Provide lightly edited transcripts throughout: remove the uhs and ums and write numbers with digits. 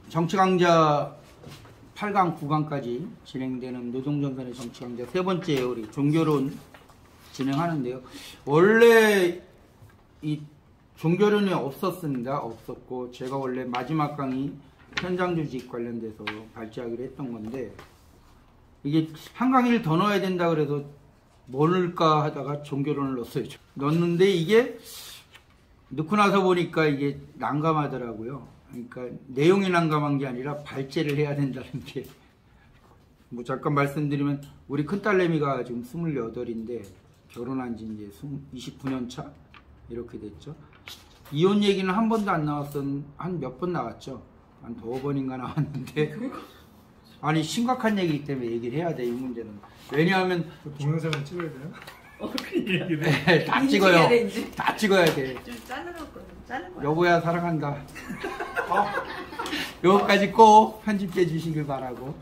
정치강좌 8강, 9강까지 진행되는 노동전선의 정치강좌 세 번째 우리 종교론 진행하는데요. 원래 이 종교론이 없었고 제가 원래 마지막 강의 현장 조직 관련돼서 발제하기로 했던 건데 이게 한 강의를 더 넣어야 된다 그래서 뭐 넣을까 하다가 종교론을 넣었어요. 넣었는데 이게 넣고 나서 보니까 이게 난감하더라고요. 그러니까 내용이 난감한 게 아니라 발제를 해야 된다는 게 뭐 잠깐 말씀드리면 우리 큰딸내미가 지금 28인데 결혼한 지 이제 29년 차 이렇게 됐죠. 이혼 얘기는 한 번도 안 나왔던 한 몇 번 나왔죠. 한 2번인가 나왔는데 아니 심각한 얘기이기 때문에 얘기를 해야 돼. 이 문제는 왜냐하면 동영상을 찍어야 돼요? 네, 다 찍어요. 다 찍어야 돼. 좀 자르는 거야. 여보야 사랑한다. 요거까지 꼭 편집해 주시길 바라고.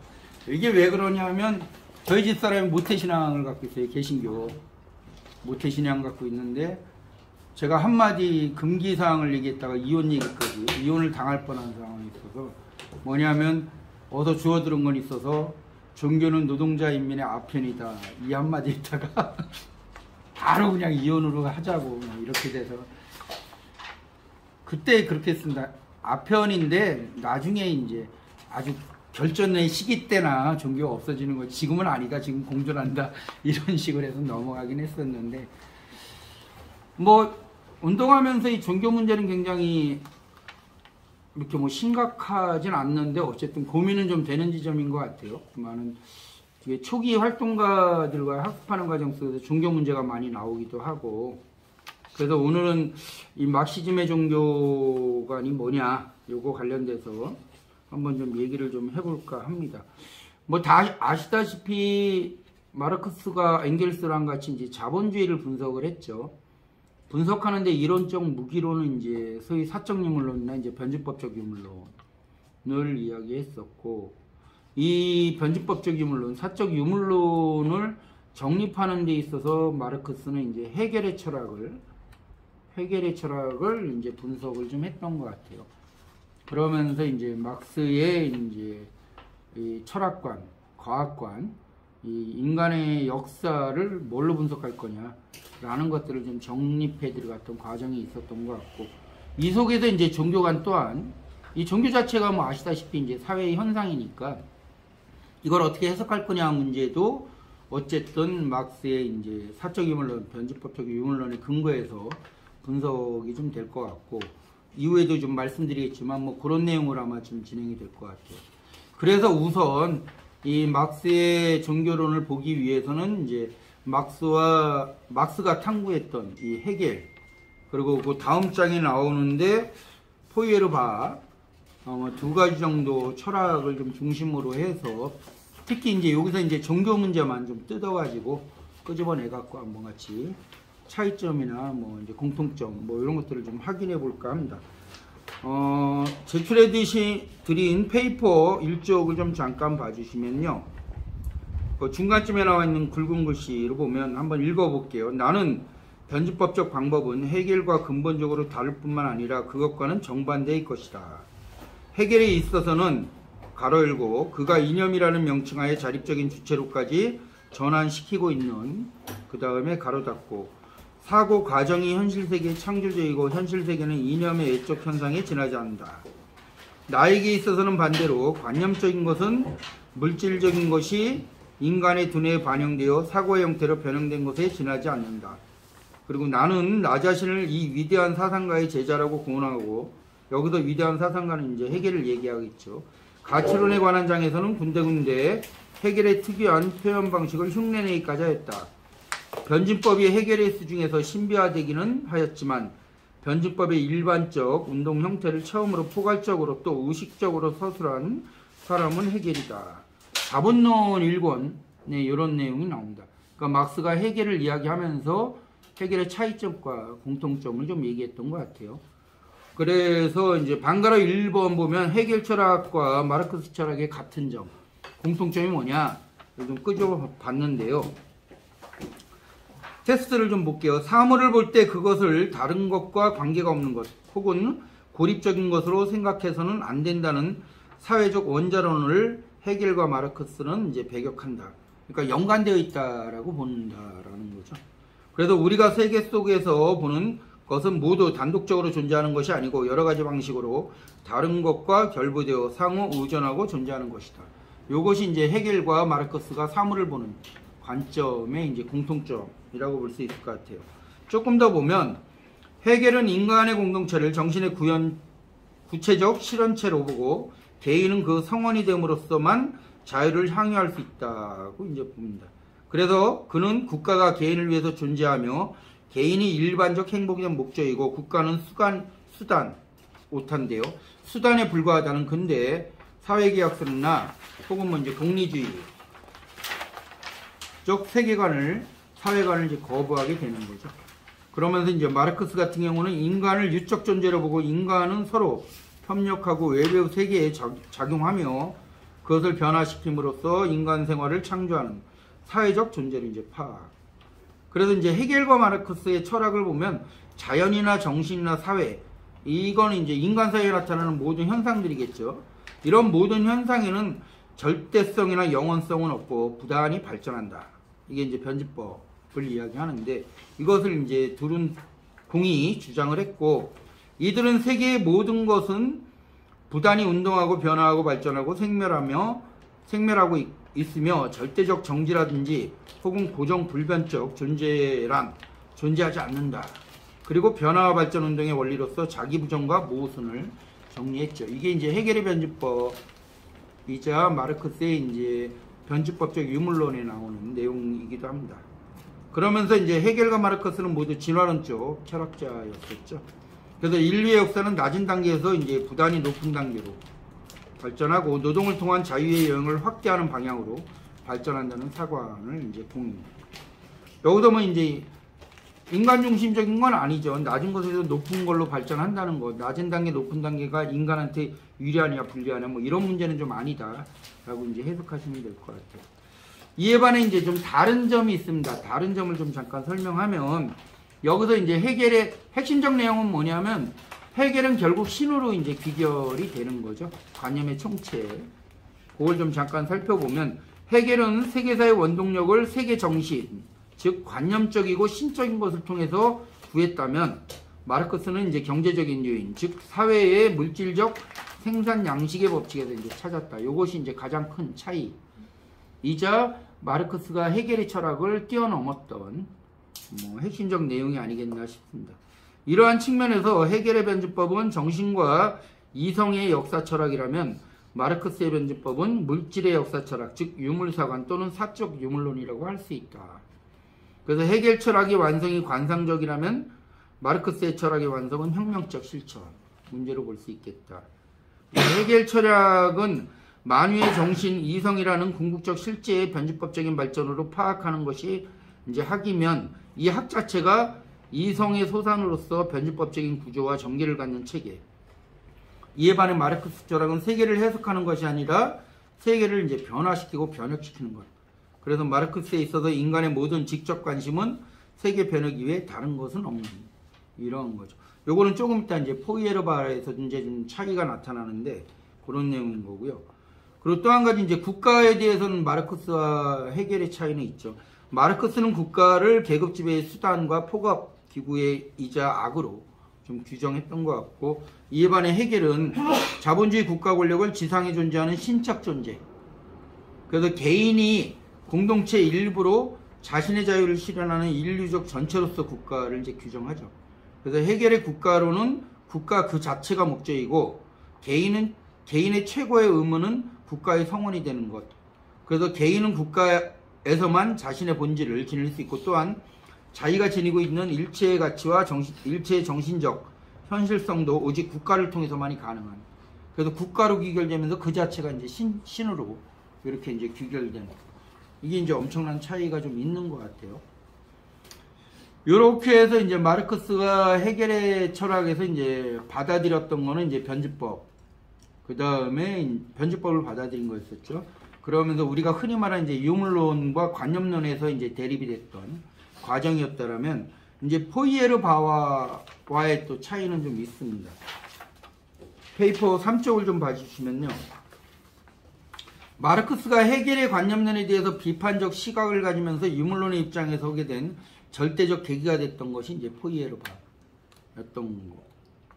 이게 왜 그러냐면 저희 집사람이 모태신앙을 갖고 있어요. 개신교 모태신앙 갖고 있는데 제가 한마디 금기사항을 얘기했다가 이혼 얘기까지 이혼을 당할 뻔한 상황이 있어서 뭐냐면 어서 주워들은 건 있어서 종교는 노동자 인민의 아편이다 이 한마디 했다가 바로 그냥 이혼으로 하자고 이렇게 돼서 그때 그렇게 했습니다. 아편인데 나중에 이제 아주 결전의 시기 때나 종교가 없어지는 거 지금은 아니다 지금 공존한다 이런 식으로 해서 넘어가긴 했었는데 뭐 운동하면서 이 종교 문제는 굉장히 이렇게 뭐 심각하진 않는데 어쨌든 고민은 좀 되는 지점인 것 같아요. 그만은 초기 활동가들과 학습하는 과정 속에서 종교 문제가 많이 나오기도 하고 그래서 오늘은 이 막시즘의 종교관이 뭐냐 요거 관련돼서 한번 좀 얘기를 좀 해볼까 합니다. 뭐 다 아시다시피 마르크스가 엥겔스랑 같이 이제 자본주의를 분석을 했죠. 분석하는데 이론적 무기론은 이제 소위 사적 유물론이나 이제 변증법적 유물론을 이야기했었고 이 변증법적 유물론, 사적 유물론을 정립하는 데 있어서 마르크스는 이제 헤겔의 철학을 이제 분석을 좀 했던 것 같아요. 그러면서 이제 막스의 이제 이 철학관, 과학관, 이 인간의 역사를 뭘로 분석할 거냐라는 것들을 좀 정립해 들어갔던 과정이 있었던 것 같고 이 속에서 이제 종교관 또한 이 종교 자체가 뭐 아시다시피 이제 사회의 현상이니까 이걸 어떻게 해석할 거냐 문제도 어쨌든 막스의 이제 사적 유물론, 변증법적 유물론의 근거에서 분석이 좀 될 것 같고 이후에도 좀 말씀드리겠지만 뭐 그런 내용으로 아마 좀 진행이 될 것 같아요. 그래서 우선 이 막스의 종교론을 보기 위해서는 이제 막스가 탐구했던 이 헤겔 그리고 그 다음 장에 나오는데 포이에르바 두 가지 정도 철학을 좀 중심으로 해서 특히 이제 여기서 이제 종교 문제만 좀 뜯어가지고 끄집어내 갖고 한번 같이 차이점이나 뭐 이제 공통점 뭐 이런 것들을 좀 확인해 볼까 합니다. 제출해 드린 페이퍼 1쪽을 좀 잠깐 봐주시면요. 그 중간쯤에 나와 있는 굵은 글씨를 보면 한번 읽어 볼게요. 나는 변증법적 방법은 헤겔과 근본적으로 다를 뿐만 아니라 그것과는 정반대의 것이다. 헤겔에 있어서는 가로 열고 그가 이념이라는 명칭하에 자립적인 주체로까지 전환시키고 있는 그 다음에 가로 닫고 사고 과정이 현실세계의 창조적이고 현실세계는 이념의 외적 현상에 지나지 않는다. 나에게 있어서는 반대로 관념적인 것은 물질적인 것이 인간의 두뇌에 반영되어 사고의 형태로 변형된 것에 지나지 않는다. 그리고 나는 나 자신을 이 위대한 사상가의 제자라고 공언하고 여기서 위대한 사상가는 이제 헤겔을 얘기하겠죠. 가치론에 관한 장에서는 군데군데 헤겔의 특유한 표현 방식을 흉내내기까지 하였다. 변증법이 헤겔의 수중에서 신비화되기는 하였지만 변증법의 일반적 운동 형태를 처음으로 포괄적으로 또 의식적으로 서술한 사람은 헤겔이다. 자본론 1권에 이런 내용이 나옵니다. 그러니까 막스가 헤겔을 이야기하면서 헤겔의 차이점과 공통점을 좀 얘기했던 것 같아요. 그래서 이제 방가로 1번 보면 헤겔 철학과 마르크스 철학의 같은 점, 공통점이 뭐냐 좀 끄집어 봤는데요. 테스트를 좀 볼게요. 사물을 볼 때 그것을 다른 것과 관계가 없는 것 혹은 고립적인 것으로 생각해서는 안 된다는 사회적 원자론을 헤겔과 마르크스는 이제 배격한다. 그러니까 연관되어 있다라고 본다라는 거죠. 그래서 우리가 세계 속에서 보는 것은 모두 단독적으로 존재하는 것이 아니고 여러 가지 방식으로 다른 것과 결부되어 상호 의존하고 존재하는 것이다. 이것이 이제 헤겔과 마르크스가 사물을 보는 관점의 이제 공통점이라고 볼 수 있을 것 같아요. 조금 더 보면 헤겔은 인간의 공동체를 정신의 구체적 실현체로 보고 개인은 그 성원이 됨으로써만 자유를 향유할 수 있다고 이제 봅니다. 그래서 그는 국가가 개인을 위해서 존재하며 개인이 일반적 행복의 목적이고 국가는 수단, 오탄데요. 수단에 불과하다는 근대 사회계약설이나 혹은 뭐 이제 독리주의적 세계관을, 사회관을 이제 거부하게 되는 거죠. 그러면서 이제 마르크스 같은 경우는 인간을 유적 존재로 보고 인간은 서로 협력하고 외부 세계에 작용하며 그것을 변화시킴으로써 인간 생활을 창조하는 사회적 존재를 이제 파악. 그래서 이제 헤겔과 마르크스의 철학을 보면 자연이나 정신이나 사회, 이거는 이제 인간 사회에 나타나는 모든 현상들이겠죠. 이런 모든 현상에는 절대성이나 영원성은 없고 부단히 발전한다. 이게 이제 변주법을 이야기하는데 이것을 이제 둘은 공이 주장을 했고 이들은 세계의 모든 것은 부단히 운동하고 변화하고 발전하고 생멸하고 있으며 절대적 정지라든지 혹은 고정 불변적 존재란 존재하지 않는다. 그리고 변화와 발전 운동의 원리로서 자기 부정과 모순을 정리했죠. 이게 이제 헤겔의 변주법이자 마르크스의 이제 변주법적 유물론에 나오는 내용이기도 합니다. 그러면서 이제 헤겔과 마르크스는 모두 진화론적 철학자였었죠. 그래서 인류의 역사는 낮은 단계에서 이제 부단히 높은 단계로 발전하고 노동을 통한 자유의 여행을 확대하는 방향으로 발전한다는 사관을 이제 봅니다. 여기서 뭐 이제 인간 중심적인 건 아니죠. 낮은 곳에서 높은 걸로 발전한다는 것, 낮은 단계, 높은 단계가 인간한테 유리하냐 불리하냐 뭐 이런 문제는 좀 아니다라고 이제 해석하시면 될 것 같아요. 이에 반해 이제 좀 다른 점이 있습니다. 다른 점을 좀 잠깐 설명하면 여기서 이제 헤겔의 핵심적 내용은 뭐냐면 헤겔은 결국 신으로 이제 귀결이 되는 거죠. 관념의 총체. 그걸 좀 잠깐 살펴보면 헤겔은 세계사의 원동력을 세계 정신, 즉 관념적이고 신적인 것을 통해서 구했다면 마르크스는 이제 경제적인 요인, 즉 사회의 물질적 생산 양식의 법칙에서 이제 찾았다. 이것이 이제 가장 큰 차이이자 마르크스가 헤겔의 철학을 뛰어넘었던 뭐 핵심적 내용이 아니겠나 싶습니다. 이러한 측면에서 헤겔의 변주법은 정신과 이성의 역사 철학이라면 마르크스의 변주법은 물질의 역사 철학, 즉 유물사관 또는 사적 유물론이라고 할 수 있다. 그래서 헤겔 철학의 완성이 관상적이라면 마르크스의 철학의 완성은 혁명적 실천 문제로 볼 수 있겠다. 헤겔 철학은 만유의 정신 이성이라는 궁극적 실제의 변주법적인 발전으로 파악하는 것이 이제 학이면 이 학 자체가 이성의 소산으로서 변주법적인 구조와 전개를 갖는 체계. 이에 반해 마르크스 철학은 세계를 해석하는 것이 아니라 세계를 이제 변화시키고 변혁시키는 것. 그래서 마르크스에 있어서 인간의 모든 직접 관심은 세계 변혁 이외에 다른 것은 없는 이런 거죠. 요거는 조금 이따 이제 포이에르바에서 이제 좀 차이가 나타나는데 그런 내용인 거고요. 그리고 또 한 가지 이제 국가에 대해서는 마르크스와 헤겔의 차이는 있죠. 마르크스는 국가를 계급 지배의 수단과 폭압 기구의 이자 악으로 좀 규정했던 것 같고 이에 반해 헤겔은 자본주의 국가 권력을 지상에 존재하는 신적 존재. 그래서 개인이 공동체 일부로 자신의 자유를 실현하는 인류적 전체로서 국가를 이제 규정하죠. 그래서 헤겔의 국가로는 국가 그 자체가 목적이고 개인의 최고의 의무는 국가의 성원이 되는 것. 그래서 개인은 국가에서만 자신의 본질을 지닐 수 있고 또한 자기가 지니고 있는 일체의 가치와 일체의 정신적 현실성도 오직 국가를 통해서만이 가능한. 그래서 국가로 귀결되면서 그 자체가 이제 신으로 이렇게 이제 귀결되는. 이게 이제 엄청난 차이가 좀 있는 것 같아요. 요렇게 해서 이제 마르크스가 헤겔의 철학에서 이제 받아들였던 거는 이제 변주법. 그 다음에 변주법을 받아들인 거였었죠. 그러면서 우리가 흔히 말하는 이제 유물론과 관념론에서 이제 대립이 됐던 과정이었다라면 이제 포이에르바와의 또 차이는 좀 있습니다. 페이퍼 3쪽을 좀 봐주시면요. 마르크스가 헤겔의 관념론에 대해서 비판적 시각을 가지면서 유물론의 입장에 서게 된 절대적 계기가 됐던 것이 이제 포이에르바였던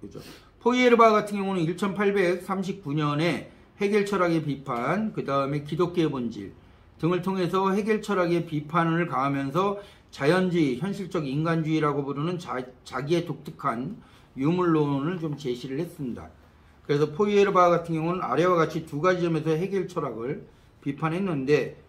거죠. 포이에르바 같은 경우는 1839년에 헤겔 철학의 비판, 그 다음에 기독교의 본질 등을 통해서 헤겔 철학의 비판을 가하면서 자연주의, 현실적 인간주의라고 부르는 자기의 독특한 유물론을 좀 제시를 했습니다. 그래서 포이에르바 같은 경우는 아래와 같이 두 가지 점에서 헤겔 철학을 비판했는데,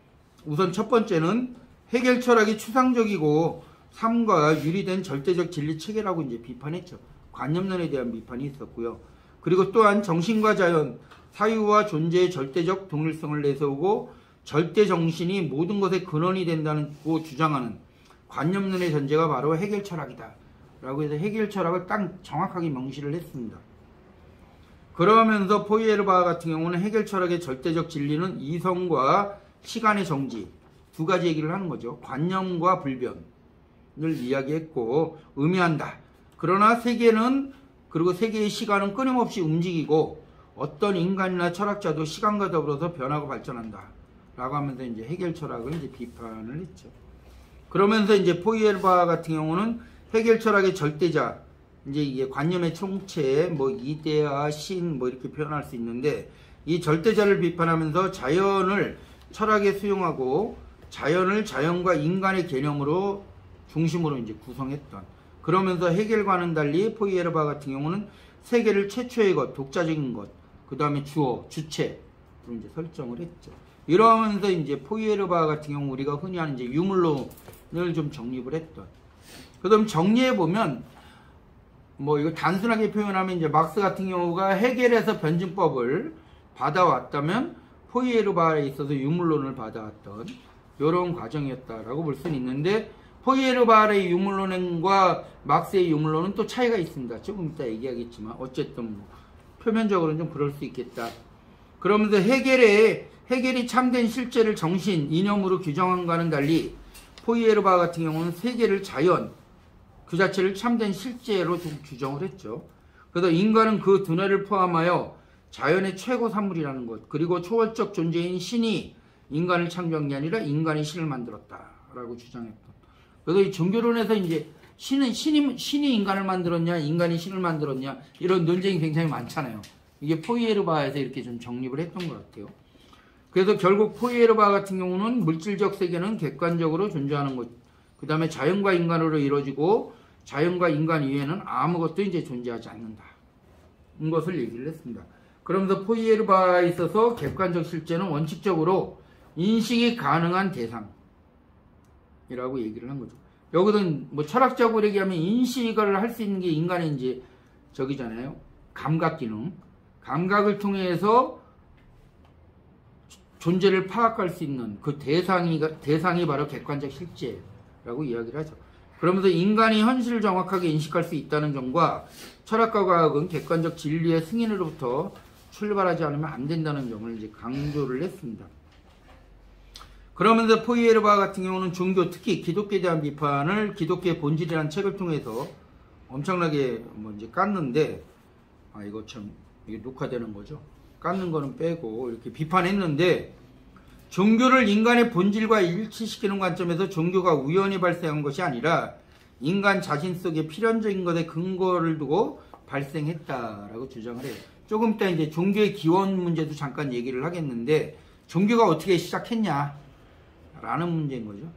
우선 첫 번째는 헤겔 철학이 추상적이고 삶과 유리된 절대적 진리 체계라고 이제 비판했죠. 관념론에 대한 비판이 있었고요. 그리고 또한 정신과 자연, 사유와 존재의 절대적 동일성을 내세우고 절대 정신이 모든 것의 근원이 된다고 주장하는 관념론의 전제가 바로 헤겔 철학이다 라고 해서 헤겔 철학을 딱 정확하게 명시를 했습니다. 그러면서 포이에르바 같은 경우는 헤겔 철학의 절대적 진리는 이성과 시간의 정지 두 가지 얘기를 하는 거죠. 관념과 불변을 이야기했고 의미한다. 그러나 세계는, 그리고 세계의 시간은 끊임없이 움직이고 어떤 인간이나 철학자도 시간과 더불어서 변하고 발전한다 라고 하면서 이제 헤겔 철학을 이제 비판을 했죠. 그러면서 이제 포이에르바 같은 경우는 헤겔 철학의 절대자, 이제 이게 관념의 총체, 뭐 이데아, 신, 뭐 이렇게 표현할 수 있는데, 이 절대자를 비판하면서 자연을 철학에 수용하고 자연을 자연과 인간의 개념으로 중심으로 이제 구성했던, 그러면서 헤겔과는 달리 포이에르바 같은 경우는 세계를 최초의 것, 독자적인 것, 그 다음에 주어, 주체로 이제 설정을 했죠. 이러면서 이제 포이에르바 같은 경우 우리가 흔히 하는 이제 유물론을 좀 정립을 했던. 그 다음 정리해 보면, 뭐 이거 단순하게 표현하면 이제 막스 같은 경우가 헤겔에서 변증법을 받아왔다면 포이에르바에 있어서 유물론을 받아왔던 이런 과정이었다라고 볼 수는 있는데, 포이에르바의 유물론과 막스의 유물론은 또 차이가 있습니다. 조금 이따 얘기하겠지만 어쨌든 뭐 표면적으로는 좀 그럴 수 있겠다. 그러면서 헤겔이 참된 실제를 정신, 이념으로 규정한 것과는 달리 포이에르바 같은 경우는 세계를 자연, 그 자체를 참된 실제로 좀 규정을 했죠. 그래서 인간은 그 두뇌를 포함하여 자연의 최고 산물이라는 것, 그리고 초월적 존재인 신이 인간을 창조한 게 아니라 인간이 신을 만들었다라고 주장했던. 그래서 이 종교론에서 이제 신이 인간을 만들었냐, 인간이 신을 만들었냐, 이런 논쟁이 굉장히 많잖아요. 이게 포이에르바에서 이렇게 좀 정립을 했던 것 같아요. 그래서 결국 포이에르바 같은 경우는 물질적 세계는 객관적으로 존재하는 것, 그 다음에 자연과 인간으로 이루어지고 자연과 인간 이외에는 아무것도 이제 존재하지 않는다. 이 것을 얘기를 했습니다. 그러면서 포이에르바에 있어서 객관적 실제는 원칙적으로 인식이 가능한 대상이라고 얘기를 한 거죠. 여기는 뭐 철학적으로 얘기하면 인식을 할 수 있는 게 인간의 이제 저기잖아요. 감각 기능. 감각을 통해서 존재를 파악할 수 있는 그 대상이 바로 객관적 실제라고 이야기를 하죠. 그러면서 인간이 현실을 정확하게 인식할 수 있다는 점과 철학과 과학은 객관적 진리의 승인으로부터 출발하지 않으면 안 된다는 점을 이제 강조를 했습니다. 그러면서 포이에르바 같은 경우는 종교, 특히 기독교에 대한 비판을 기독교의 본질이라는 책을 통해서 엄청나게 뭐 이제 깠는데, 이거 참 이게 녹화되는 거죠. 깠는 거는 빼고 이렇게 비판했는데, 종교를 인간의 본질과 일치시키는 관점에서 종교가 우연히 발생한 것이 아니라 인간 자신 속에 필연적인 것에 근거를 두고 발생했다라고 주장을 해요. 조금 이따 이제 종교의 기원 문제도 잠깐 얘기를 하겠는데, 종교가 어떻게 시작했냐 라는 문제인 거죠.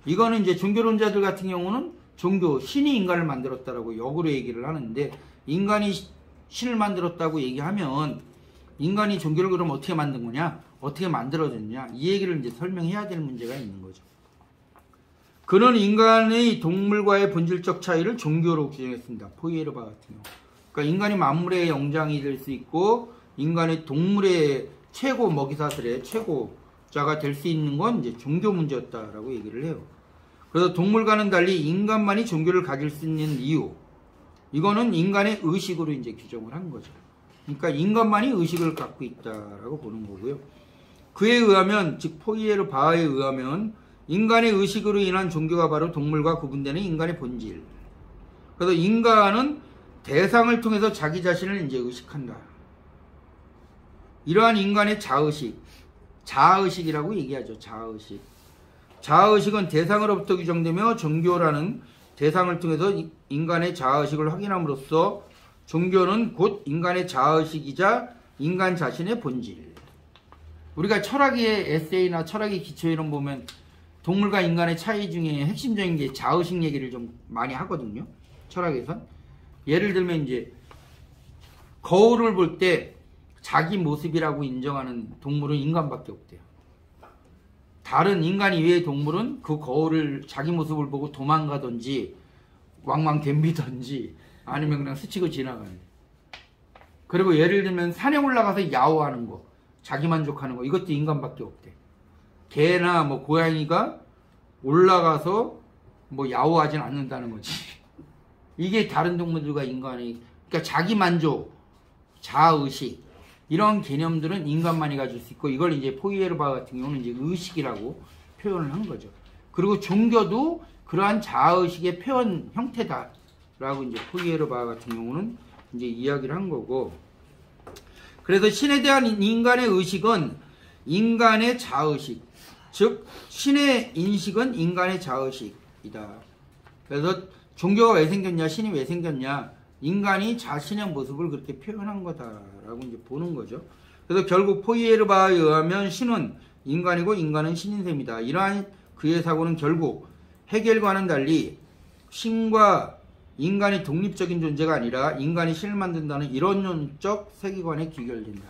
이거는 이제 종교론자들 같은 경우는 신이 인간을 만들었다라고 역으로 얘기를 하는데, 인간이 신을 만들었다고 얘기하면 인간이 종교를 그럼 어떻게 만든 거냐, 어떻게 만들어졌냐, 이 얘기를 이제 설명해야 될 문제가 있는 거죠. 그는 인간의 동물과의 본질적 차이를 종교로 규정했습니다. 포이에르바 같은 경우. 그러니까 인간이 만물의 영장이 될 수 있고 인간의 동물의 최고 먹이사슬의 최고자가 될 수 있는 건 이제 종교 문제였다라고 얘기를 해요. 그래서 동물과는 달리 인간만이 종교를 가질 수 있는 이유, 이거는 인간의 의식으로 이제 규정을 한 거죠. 그러니까 인간만이 의식을 갖고 있다라고 보는 거고요. 그에 의하면, 즉 포이에르바에 의하면 인간의 의식으로 인한 종교가 바로 동물과 구분되는 인간의 본질. 그래서 인간은 대상을 통해서 자기 자신을 이제 의식한다. 이러한 인간의 자의식, 자아의식이라고 얘기하죠. 자아의식. 자아의식은 대상으로부터 규정되며 종교라는 대상을 통해서 인간의 자아의식을 확인함으로써 종교는 곧 인간의 자아의식이자 인간 자신의 본질. 우리가 철학의 에세이나 철학의 기초이론 보면 동물과 인간의 차이 중에 핵심적인 게 자의식 얘기를 좀 많이 하거든요. 철학에선. 예를 들면 이제 거울을 볼 때 자기 모습이라고 인정하는 동물은 인간밖에 없대요. 다른 인간 이외의 동물은 그 거울을 자기 모습을 보고 도망가든지 왕왕 덤비든지 아니면 그냥 스치고 지나가는. 그리고 예를 들면 산에 올라가서 야호하는 거, 자기 만족하는 거, 이것도 인간밖에 없대. 개나 뭐 고양이가 올라가서 뭐 야호하진 않는다는 거지. 이게 다른 동물들과 인간의, 그러니까 자기 만족, 자아의식, 이런 개념들은 인간만이 가질 수 있고, 이걸 이제 포이에르바 같은 경우는 이제 의식이라고 표현을 한 거죠. 그리고 종교도 그러한 자아의식의 표현 형태다라고 이제 포이에르바 같은 경우는 이제 이야기를 한 거고, 그래서 신에 대한 인간의 의식은 인간의 자의식, 즉 신의 인식은 인간의 자의식이다. 그래서 종교가 왜 생겼냐, 신이 왜 생겼냐, 인간이 자신의 모습을 그렇게 표현한 거다라고 이제 보는 거죠. 그래서 결국 포이에르바에 의하면 신은 인간이고 인간은 신인 셈이다. 이러한 그의 사고는 결국 헤겔과는 달리 신과 인간이 독립적인 존재가 아니라 인간이 신을 만든다는 이론론적 세계관에 귀결된다.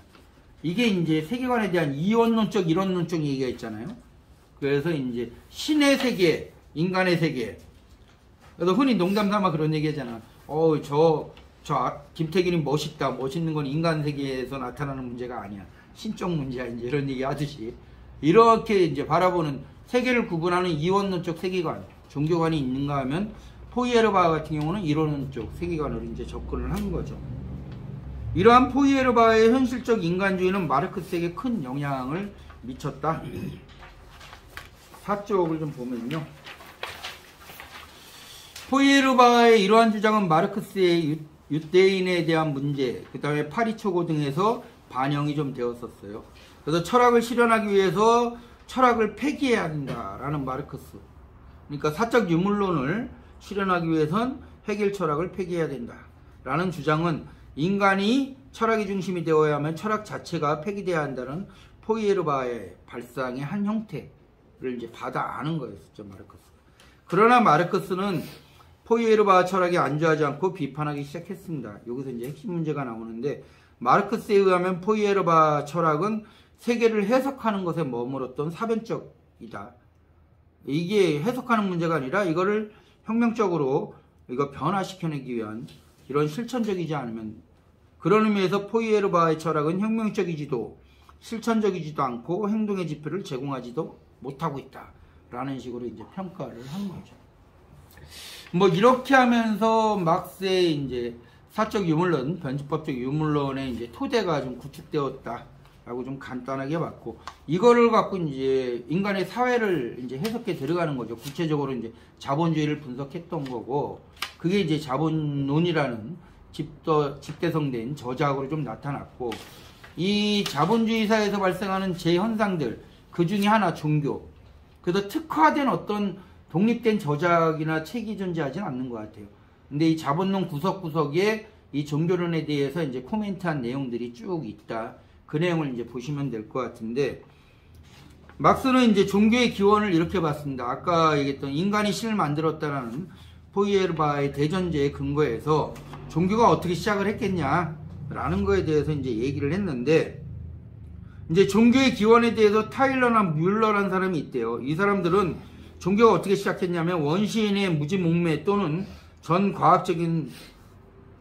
이게 이제 세계관에 대한 이원론적, 이론론적 얘기가 있잖아요. 그래서 이제 신의 세계, 인간의 세계. 그래서 흔히 농담 삼아 그런 얘기 하잖아. 김태균이 멋있다. 멋있는 건 인간 세계에서 나타나는 문제가 아니야. 신적 문제야. 이제 이런 얘기 하듯이. 이렇게 이제 바라보는 세계를 구분하는 이원론적 세계관, 종교관이 있는가 하면 포이에르바 같은 경우는 이론론적 세계관으로 이제 접근을 한 거죠. 이러한 포이에르바의 현실적 인간주의는 마르크스에게 큰 영향을 미쳤다. 사쪽을 좀 보면요. 포이에르바의 이러한 주장은 마르크스의 유대인에 대한 문제, 그 다음에 파리초고 등에서 반영이 좀 되었었어요. 그래서 철학을 실현하기 위해서 철학을 폐기해야 한다라는 마르크스. 그러니까 사적 유물론을 실현하기 위해선 헤겔 철학을 폐기해야 된다라는 주장은 인간이 철학의 중심이 되어야 하면 철학 자체가 폐기되어야 한다는 포이에르바의 발상의 한 형태를 이제 받아 아는 거였었죠, 마르크스. 그러나 마르크스는 포이에르바 철학에 안주하지 않고 비판하기 시작했습니다. 여기서 이제 핵심 문제가 나오는데, 마르크스에 의하면 포이에르바 철학은 세계를 해석하는 것에 머물었던 사변적이다. 이게 해석하는 문제가 아니라 이거를 혁명적으로 이거 변화시켜내기 위한 이런 실천적이지 않으면, 그런 의미에서 포이에르바의 철학은 혁명적이지도 실천적이지도 않고 행동의 지표를 제공하지도 못하고 있다 라는 식으로 이제 평가를 한 거죠. 뭐 이렇게 하면서 막스의 이제 사적 유물론, 변칙법적 유물론의 이제 토대가 좀 구축되었다라고 좀 간단하게 봤고, 이거를 갖고 이제 인간의 사회를 이제 해석해 들어가는 거죠. 구체적으로 이제 자본주의를 분석했던 거고, 그게 이제 자본론이라는 집대성된 저작으로 좀 나타났고, 이 자본주의 사회에서 발생하는 제현상들, 그 중에 하나 종교. 그래서 특화된 어떤 독립된 저작이나 책이 존재하지는 않는 것 같아요. 근데 이 자본론 구석구석에 이 종교론에 대해서 이제 코멘트한 내용들이 쭉 있다. 그 내용을 이제 보시면 될 것 같은데, 막스는 이제 종교의 기원을 이렇게 봤습니다. 아까 얘기했던 인간이 신을 만들었다라는 포이에르바의 대전제에 근거해서 종교가 어떻게 시작을 했겠냐라는 거에 대해서 이제 얘기를 했는데, 이제 종교의 기원에 대해서 타일러나 뮬러라는 사람이 있대요. 이 사람들은 종교가 어떻게 시작했냐면 원시인의 무지몽매 또는 전 과학적인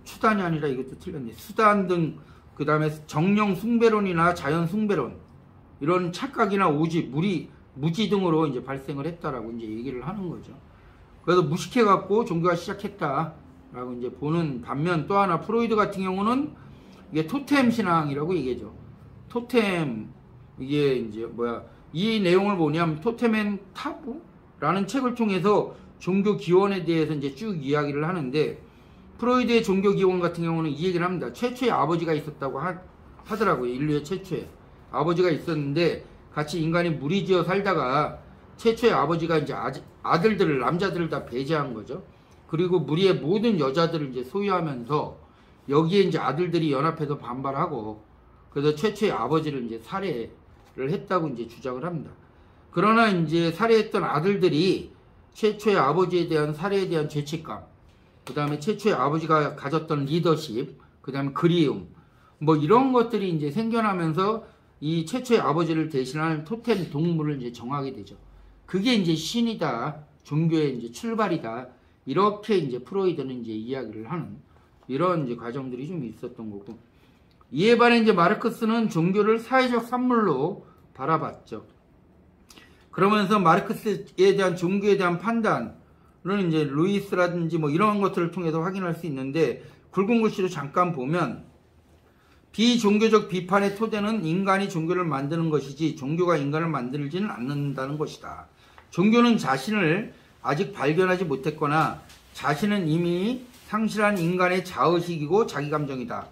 수단이 아니라, 이것도 틀렸네, 수단 등, 그 다음에 정령 숭배론이나 자연 숭배론, 이런 착각이나 오지, 무지 등으로 이제 발생을 했다라고 이제 얘기를 하는 거죠. 그래서 무식해갖고 종교가 시작했다라고 이제 보는 반면, 또 하나 프로이드 같은 경우는 이게 토템 신앙이라고 얘기하죠. 토템, 이게 이제 이 내용을 보냐면 토템 앤 타부라는 책을 통해서 종교 기원에 대해서 이제 쭉 이야기를 하는데, 프로이드의 종교 기원 같은 경우는 이 얘기를 합니다. 최초의 아버지가 있었다고 하더라고요. 인류의 최초의 아버지가 있었는데, 같이 인간이 무리지어 살다가 최초의 아버지가 이제 아들들을, 남자들을 다 배제한 거죠. 그리고 무리의 모든 여자들을 이제 소유하면서 여기에 이제 아들들이 연합해서 반발하고, 그래서 최초의 아버지를 이제 살해를 했다고 이제 주장을 합니다. 그러나 이제 살해했던 아들들이 최초의 아버지에 대한 살해에 대한 죄책감, 그 다음에 최초의 아버지가 가졌던 리더십, 그 다음에 그리움, 뭐 이런 것들이 이제 생겨나면서 이 최초의 아버지를 대신할 토템 동물을 이제 정하게 되죠. 그게 이제 신이다, 종교의 이제 출발이다, 이렇게 이제 프로이드는 이제 이야기를 하는 이런 이제 과정들이 좀 있었던 거고, 이에 반해 이제 마르크스는 종교를 사회적 산물로 바라봤죠. 그러면서 마르크스에 대한 종교에 대한 판단은 이제 루이스라든지 뭐 이런 것들을 통해서 확인할 수 있는데, 굵은 글씨로 잠깐 보면 비종교적 비판의 토대는 인간이 종교를 만드는 것이지 종교가 인간을 만들지는 않는다는 것이다. 종교는 자신을 아직 발견하지 못했거나 자신은 이미 상실한 인간의 자의식이고 자기감정이다.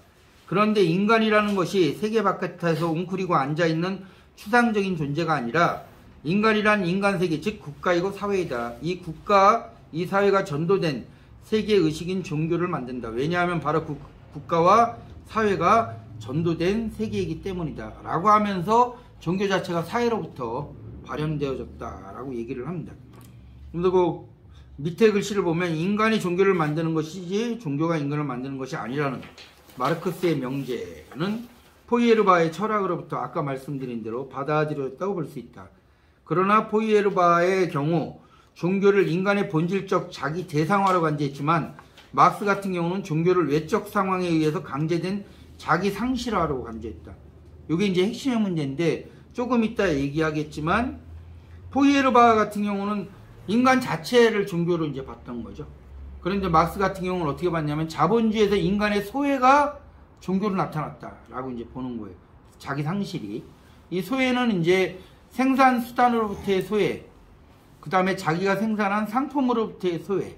그런데 인간이라는 것이 세계 바깥에서 웅크리고 앉아있는 추상적인 존재가 아니라 인간이란 인간세계, 즉 국가이고 사회이다. 이 국가, 이 사회가 전도된 세계의식인 종교를 만든다. 왜냐하면 바로 국가와 사회가 전도된 세계이기 때문이다 라고 하면서 종교 자체가 사회로부터 발현되어졌다 라고 얘기를 합니다. 그리고 밑에 글씨를 보면 인간이 종교를 만드는 것이지 종교가 인간을 만드는 것이 아니라는 마르크스의 명제는 포이에르바의 철학으로부터 아까 말씀드린 대로 받아들여졌다고 볼 수 있다. 그러나 포이에르바의 경우 종교를 인간의 본질적 자기 대상화로 간주했지만, 막스 같은 경우는 종교를 외적 상황에 의해서 강제된 자기 상실화로 간주했다. 이게 이제 핵심의 문제인데 조금 이따 얘기하겠지만, 포이에르바 같은 경우는 인간 자체를 종교로 이제 봤던 거죠. 그런데 막스 같은 경우는 어떻게 봤냐면 자본주의에서 인간의 소외가 종교로 나타났다라고 이제 보는 거예요. 자기 상실이. 이 소외는 이제 생산 수단으로부터의 소외, 그 다음에 자기가 생산한 상품으로부터의 소외,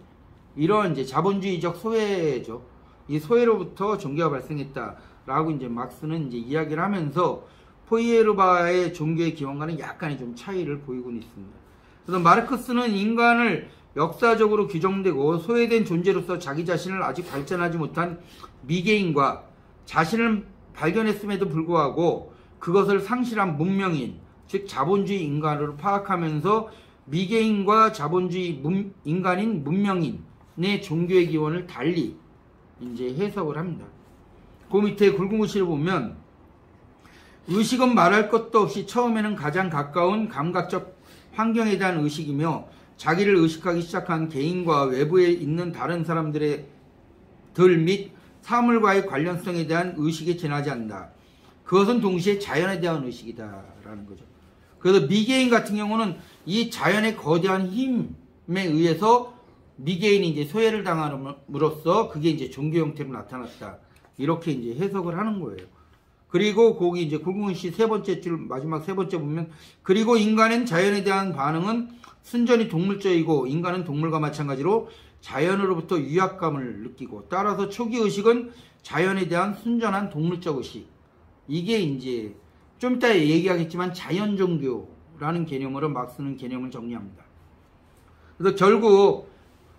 이런 이제 자본주의적 소외죠. 이 소외로부터 종교가 발생했다라고 이제 막스는 이제 이야기를 하면서 포이에르바의 종교의 기원과는 약간의 좀 차이를 보이고는 있습니다. 그래서 마르크스는 인간을 역사적으로 규정되고 소외된 존재로서 자기 자신을 아직 발전하지 못한 미개인과 자신을 발견했음에도 불구하고 그것을 상실한 문명인, 즉 자본주의 인간으로 파악하면서 미개인과 자본주의 인간인 문명인의 종교의 기원을 달리 이제 해석을 합니다. 그 밑에 굵은 글씨를 보면 의식은 말할 것도 없이 처음에는 가장 가까운 감각적 환경에 대한 의식이며 자기를 의식하기 시작한 개인과 외부에 있는 다른 사람들의 및 사물과의 관련성에 대한 의식에 지나지 않는다. 그것은 동시에 자연에 대한 의식이다라는 거죠. 그래서 미개인 같은 경우는 이 자연의 거대한 힘에 의해서 미개인이 이제 소외를 당함으로써 그게 이제 종교 형태로 나타났다. 이렇게 이제 해석을 하는 거예요. 그리고 거기 이제 굵은 글씨 세 번째 줄 마지막 세 번째 보면 그리고 인간은 자연에 대한 반응은 순전히 동물적이고 인간은 동물과 마찬가지로 자연으로부터 유약감을 느끼고 따라서 초기 의식은 자연에 대한 순전한 동물적 의식. 이게 이제 좀 이따 얘기하겠지만 자연 종교라는 개념으로 막스는 개념을 정리합니다. 그래서 결국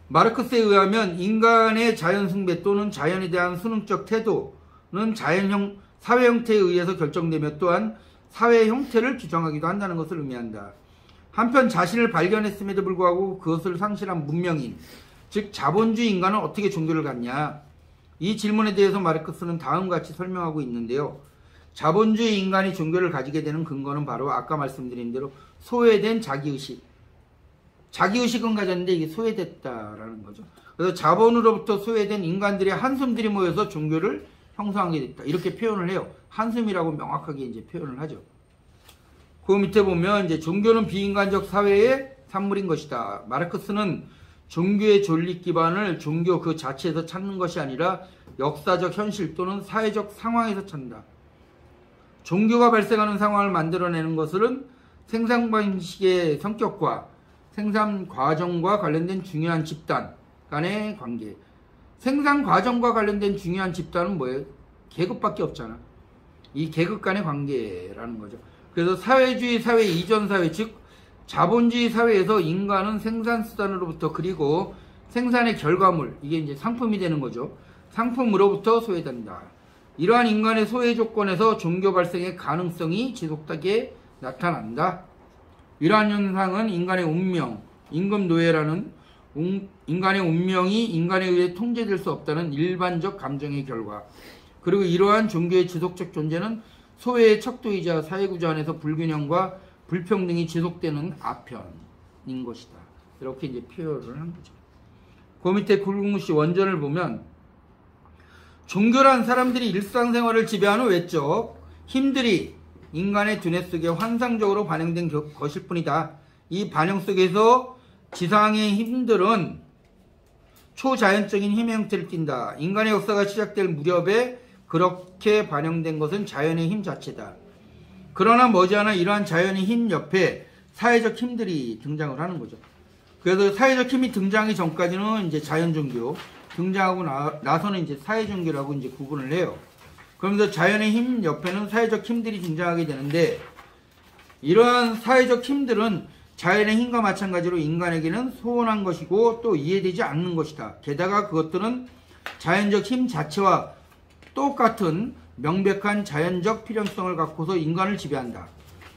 마르크스에 의하면 인간의 자연 숭배 또는 자연에 대한 순응적 태도는 사회 형태에 의해서 결정되며 또한 사회 형태를 규정하기도 한다는 것을 의미한다. 한편 자신을 발견했음에도 불구하고 그것을 상실한 문명인, 즉 자본주의 인간은 어떻게 종교를 갖냐? 이 질문에 대해서 마르크스는 다음과 같이 설명하고 있는데요. 자본주의 인간이 종교를 가지게 되는 근거는 바로 아까 말씀드린 대로 소외된 자기의식. 자기의식은 가졌는데 이게 소외됐다라는 거죠. 그래서 자본으로부터 소외된 인간들의 한숨들이 모여서 종교를 형성하게 됐다. 이렇게 표현을 해요. 한숨이라고 명확하게 이제 표현을 하죠. 그 밑에 보면 이제 종교는 비인간적 사회의 산물인 것이다. 마르크스는 종교의 존립 기반을 종교 그 자체에서 찾는 것이 아니라 역사적 현실 또는 사회적 상황에서 찾는다. 종교가 발생하는 상황을 만들어내는 것은 생산 방식의 성격과 생산 과정과 관련된 중요한 집단 간의 관계. 생산 과정과 관련된 중요한 집단은 뭐예요? 계급밖에 없잖아. 이 계급 간의 관계라는 거죠. 그래서 사회주의 사회 이전 사회, 즉 자본주의 사회에서 인간은 생산수단으로부터 그리고 생산의 결과물, 이게 이제 상품이 되는 거죠. 상품으로부터 소외된다. 이러한 인간의 소외 조건에서 종교 발생의 가능성이 지속되게 나타난다. 이러한 현상은 인간의 운명, 임금노예라는 인간의 운명이 인간에 의해 통제될 수 없다는 일반적 감정의 결과, 그리고 이러한 종교의 지속적 존재는 소외의 척도이자 사회구조 안에서 불균형과 불평등이 지속되는 아편인 것이다. 이렇게 이제 표현을 한 거죠. 그 밑에 굴궁시 원전을 보면 종교란 사람들이 일상생활을 지배하는 외적 힘들이 인간의 두뇌 속에 환상적으로 반영된 것일 뿐이다. 이 반영 속에서 지상의 힘들은 초자연적인 힘의 형태를 띈다. 인간의 역사가 시작될 무렵에 그렇게 반영된 것은 자연의 힘 자체다. 그러나 머지않아 이러한 자연의 힘 옆에 사회적 힘들이 등장을 하는 거죠. 그래서 사회적 힘이 등장하기 전까지는 이제 자연 종교, 등장하고 나서는 이제 사회 종교라고 이제 구분을 해요. 그러면서 자연의 힘 옆에는 사회적 힘들이 등장하게 되는데, 이러한 사회적 힘들은 자연의 힘과 마찬가지로 인간에게는 소원한 것이고 또 이해되지 않는 것이다. 게다가 그것들은 자연적 힘 자체와 똑같은 명백한 자연적 필연성을 갖고서 인간을 지배한다.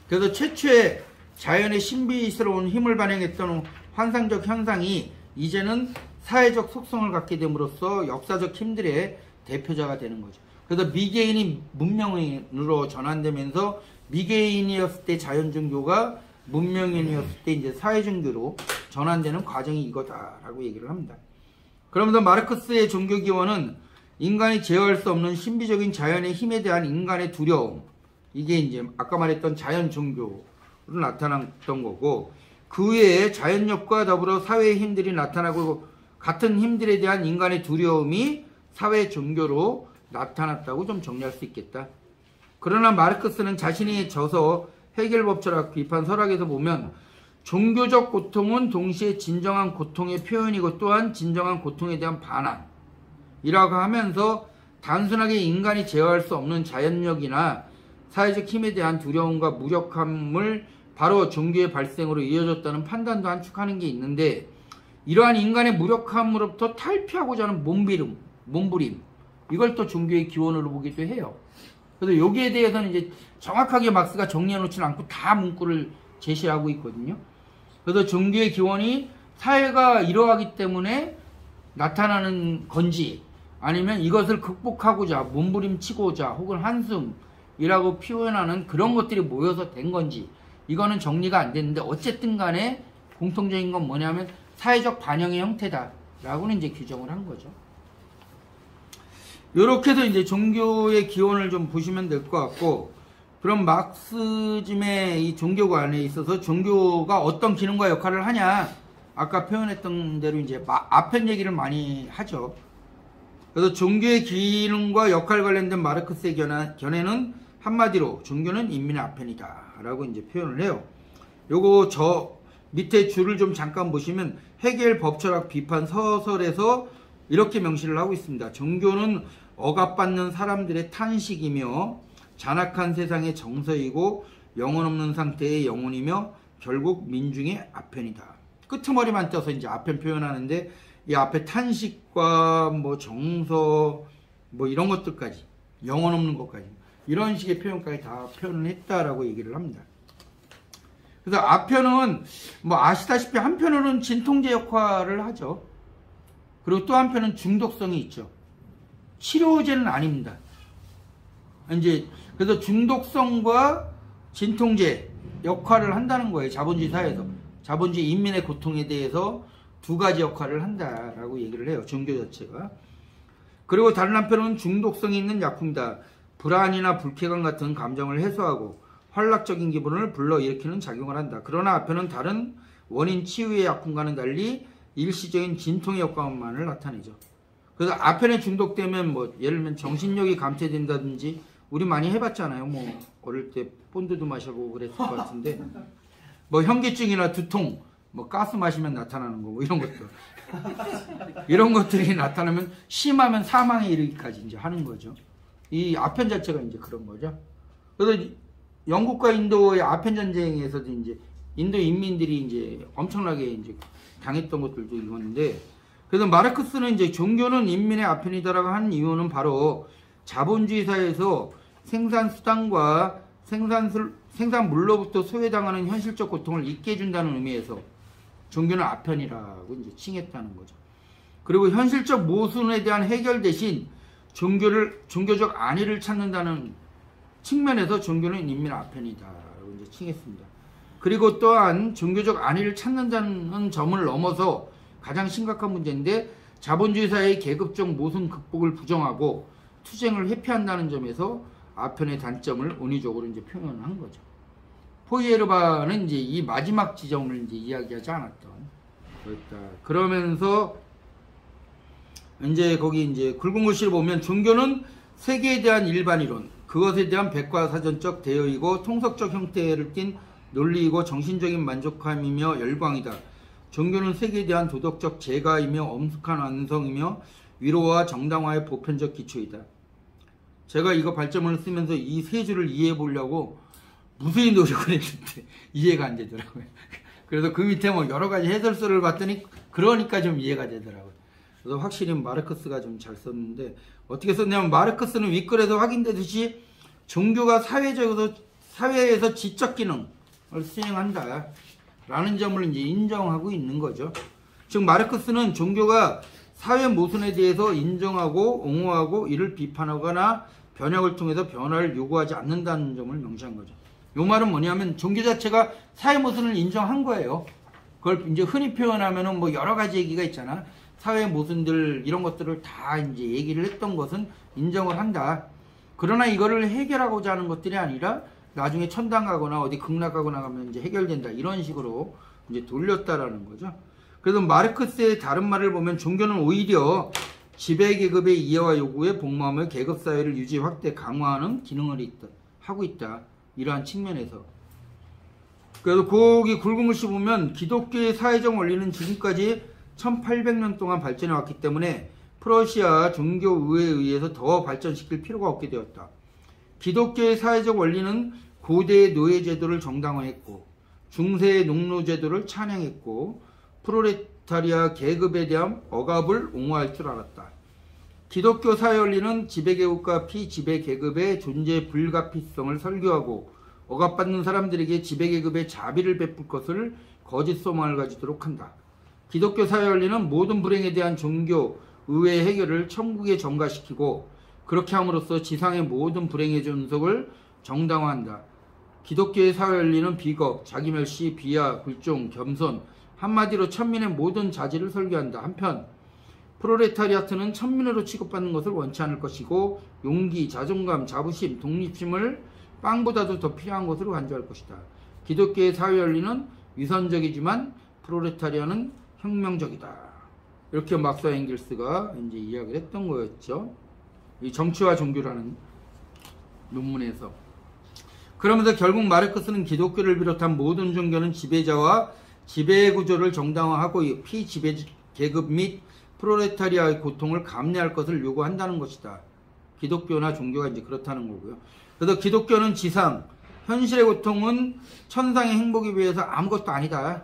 그래서 최초의 자연의 신비스러운 힘을 반영했던 환상적 현상이 이제는 사회적 속성을 갖게 됨으로써 역사적 힘들의 대표자가 되는 거죠. 그래서 미개인이 문명인으로 전환되면서 미개인이었을 때 자연종교가 문명인이었을 때 이제 사회종교로 전환되는 과정이 이거다라고 얘기를 합니다. 그러면서 마르크스의 종교기원은 인간이 제어할 수 없는 신비적인 자연의 힘에 대한 인간의 두려움, 이게 이제 아까 말했던 자연종교로 나타났던 거고, 그 외에 자연력과 더불어 사회의 힘들이 나타나고 같은 힘들에 대한 인간의 두려움이 사회종교로 나타났다고 좀 정리할 수 있겠다. 그러나 마르크스는 자신이 저서 해결법철학 비판 설학에서 보면 종교적 고통은 동시에 진정한 고통의 표현이고 또한 진정한 고통에 대한 반항이라고 하면서 단순하게 인간이 제어할 수 없는 자연력이나 사회적 힘에 대한 두려움과 무력함을 바로 종교의 발생으로 이어졌다는 판단도 한축하는 게 있는데, 이러한 인간의 무력함으로부터 탈피하고자 하는 몸부림, 이걸 또 종교의 기원으로 보기도 해요. 그래서 여기에 대해서는 이제 정확하게 막스가 정리해 놓지는 않고 다 문구를 제시하고 있거든요. 그래서 종교의 기원이 사회가 이러하기 때문에 나타나는 건지, 아니면 이것을 극복하고자 몸부림치고자 혹은 한숨이라고 표현하는 그런 것들이 모여서 된 건지, 이거는 정리가 안 됐는데 어쨌든 간에 공통적인 건 뭐냐면 사회적 반영의 형태다라고는 이제 규정을 한 거죠. 이렇게 해서 이제 종교의 기원을 좀 보시면 될 것 같고, 그럼 막스즘의 이 종교관에 있어서 종교가 어떤 기능과 역할을 하냐, 아까 표현했던 대로 이제 아편 얘기를 많이 하죠. 그래서 종교의 기능과 역할 관련된 마르크스의 견해는 한마디로 종교는 인민의 아편이다 라고 이제 표현을 해요. 요거 저 밑에 줄을 좀 잠깐 보시면 헤겔 법철학 비판 서설에서 이렇게 명시를 하고 있습니다. 종교는 억압받는 사람들의 탄식이며 잔악한 세상의 정서이고 영혼 없는 상태의 영혼이며 결국 민중의 아편이다. 끄트머리만 떼서 이제 아편 표현하는데, 이 앞에 탄식과 뭐 정서 뭐 이런 것들까지, 영혼 없는 것까지, 이런 식의 표현까지 다 표현을 했다라고 얘기를 합니다. 그래서 아편은 뭐 아시다시피 한편으로는 진통제 역할을 하죠. 그리고 또 한편은 중독성이 있죠. 치료제는 아닙니다. 이제 그래서 중독성과 진통제 역할을 한다는 거예요. 자본주의 사회에서. 자본주의 인민의 고통에 대해서 두 가지 역할을 한다라고 얘기를 해요. 종교 자체가. 그리고 다른 한편은 중독성이 있는 약품이다. 불안이나 불쾌감 같은 감정을 해소하고 활락적인 기분을 불러일으키는 작용을 한다. 그러나 앞에는 다른 원인 치유의 약품과는 달리 일시적인 진통의 효과만을 나타내죠. 그래서 앞편에 중독되면 뭐 예를 들면 정신력이 감퇴된다든지, 우리 많이 해봤잖아요. 뭐 어릴 때 본드도 마셔보고 그랬을 것 같은데, 뭐 현기증이나 두통, 뭐 가스 마시면 나타나는 거, 뭐 이런 것들, 이런 것들이 나타나면 심하면 사망에 이르기까지 이제 하는 거죠. 이 아편 자체가 이제 그런 거죠. 그래서 영국과 인도의 아펜 전쟁에서도 이제 인도 인민들이 이제 엄청나게 이제 당했던 것들도 이건데, 그래서 마르크스는 이제 종교는 인민의 아편이다라고 하는 이유는 바로 자본주의 사회에서 생산 수단과 생산물로부터 소외당하는 현실적 고통을 잊게 해준다는 의미에서 종교는 아편이라고 이제 칭했다는 거죠. 그리고 현실적 모순에 대한 해결 대신 종교적 안위를 찾는다는 측면에서 종교는 인민의 아편이다라고 이제 칭했습니다. 그리고 또한 종교적 안위를 찾는다는 점을 넘어서 가장 심각한 문제인데, 자본주의 사회의 계급적 모순 극복을 부정하고 투쟁을 회피한다는 점에서 아편의 단점을 은유적으로 이제 표현한 거죠. 포이에르바는 이제 이 마지막 지점을 이제 이야기하지 않았던 거였다. 그러면서 이제 거기 이제 굵은 글씨를 보면 종교는 세계에 대한 일반 이론, 그것에 대한 백과사전적 대여이고 통속적 형태를 띤 논리이고 정신적인 만족함이며 열광이다. 종교는 세계에 대한 도덕적 재가이며 엄숙한 완성이며 위로와 정당화의 보편적 기초이다. 제가 이거 발전문을 쓰면서 이 세 줄을 이해해 보려고 무수히 노력을 했는데 이해가 안 되더라고요. 그래서 그 밑에 뭐 여러 가지 해설서를 봤더니 그러니까 좀 이해가 되더라고요. 그래서 확실히 마르크스가 좀 잘 썼는데, 어떻게 썼냐면 마르크스는 윗글에서 확인되듯이 종교가 사회에서 지적 기능을 수행한다 라는 점을 이제 인정하고 있는 거죠. 즉 마르크스는 종교가 사회 모순에 대해서 인정하고 옹호하고 이를 비판하거나 변혁을 통해서 변화를 요구하지 않는다는 점을 명시한 거죠. 이 말은 뭐냐면 종교 자체가 사회 모순을 인정한 거예요. 그걸 이제 흔히 표현하면은 뭐 여러 가지 얘기가 있잖아. 사회 모순들 이런 것들을 다 이제 얘기를 했던 것은 인정을 한다. 그러나 이거를 해결하고자 하는 것들이 아니라 나중에 천당 가거나 어디 극락하거나 가면 이제 해결된다. 이런 식으로 이제 돌렸다라는 거죠. 그래서 마르크스의 다른 말을 보면 종교는 오히려 지배계급의 이해와 요구에 복무하며 계급사회를 유지, 확대, 강화하는 기능을 하고 있다. 이러한 측면에서. 그래서 거기 굵은 글씨 보면 기독교의 사회적 원리는 지금까지 1800년 동안 발전해 왔기 때문에 프러시아 종교의회에 의해서 더 발전시킬 필요가 없게 되었다. 기독교의 사회적 원리는 고대의 노예제도를 정당화했고 중세의 농노제도를 찬양했고 프로레타리아 계급에 대한 억압을 옹호할 줄 알았다. 기독교 사회 원리는 지배계급과 피지배계급의 존재 불가피성을 설교하고 억압받는 사람들에게 지배계급의 자비를 베풀 것을 거짓 소망을 가지도록 한다. 기독교 사회 원리는 모든 불행에 대한 종교, 의회 해결을 천국에 전가시키고 그렇게 함으로써 지상의 모든 불행의 존속을 정당화한다. 기독교의 사회 원리는 비겁, 자기멸시, 비하, 굴종, 겸손, 한마디로 천민의 모든 자질을 설교한다. 한편 프로레타리아트는 천민으로 취급받는 것을 원치 않을 것이고 용기, 자존감, 자부심, 독립심을 빵보다도 더 필요한 것으로 간주할 것이다. 기독교의 사회 원리는 위선적이지만 프로레타리아는 혁명적이다. 이렇게 막스 앵겔스가 이제 이야기를 했던 거였죠. 이 정치와 종교라는 논문에서. 그러면서 결국 마르크스는 기독교를 비롯한 모든 종교는 지배자와 지배 구조를 정당화하고 피지배 계급 및 프로레타리아의 고통을 감내할 것을 요구한다는 것이다. 기독교나 종교가 이제 그렇다는 거고요. 그래서 기독교는 지상, 현실의 고통은 천상의 행복에 비해서 아무것도 아니다.